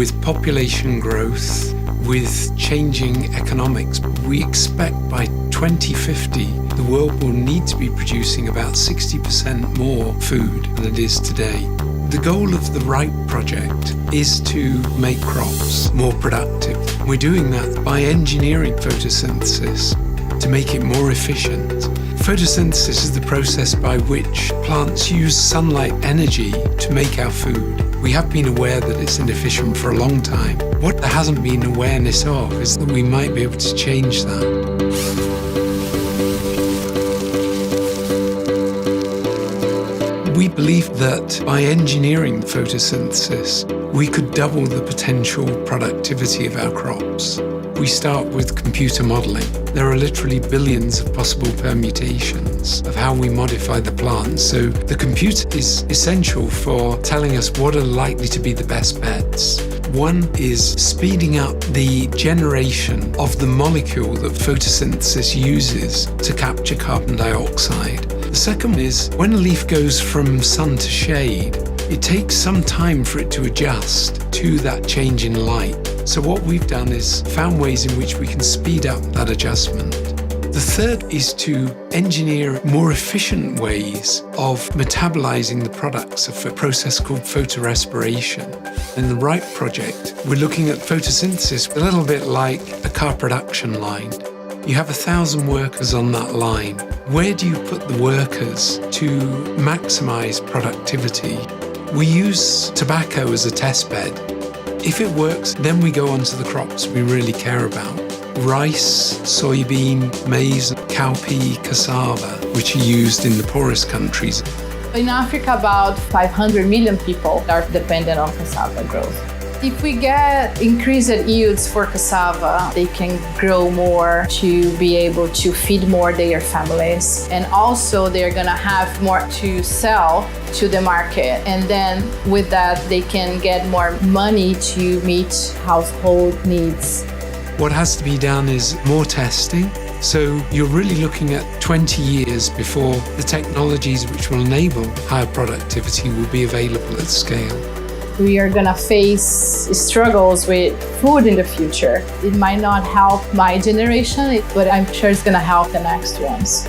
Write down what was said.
with population growth, with changing economics, we expect by 2050 the world will need to be producing about 60% more food than it is today. The goal of the RIPE project is to make crops more productive. We're doing that by engineering photosynthesis to make it more efficient. Photosynthesis is the process by which plants use sunlight energy to make our food. We have been aware that it's inefficient for a long time. What there hasn't been awareness of is that we might be able to change that. We believe that by engineering photosynthesis, we could double the potential productivity of our crops. We start with computer modeling. There are literally billions of possible permutations of how we modify the plants. So the computer is essential for telling us what are likely to be the best bets. One is speeding up the generation of the molecule that photosynthesis uses to capture carbon dioxide. The second is when a leaf goes from sun to shade, it takes some time for it to adjust to that change in light. So what we've done is found ways in which we can speed up that adjustment. The third is to engineer more efficient ways of metabolizing the products of a process called photorespiration. In the RIPE project, we're looking at photosynthesis a little bit like a car production line. You have 1,000 workers on that line. Where do you put the workers to maximize productivity? We use tobacco as a test bed. If it works, then we go on to the crops we really care about. Rice, soybean, maize, cowpea, cassava, which are used in the poorest countries. In Africa, about 500 million people are dependent on cassava growth. If we get increased yields for cassava, they can grow more to be able to feed more their families. And also they're gonna have more to sell to the market. And then with that, they can get more money to meet household needs. What has to be done is more testing. So you're really looking at 20 years before the technologies which will enable higher productivity will be available at scale. We are gonna face struggles with food in the future. It might not help my generation, but I'm sure it's gonna help the next ones.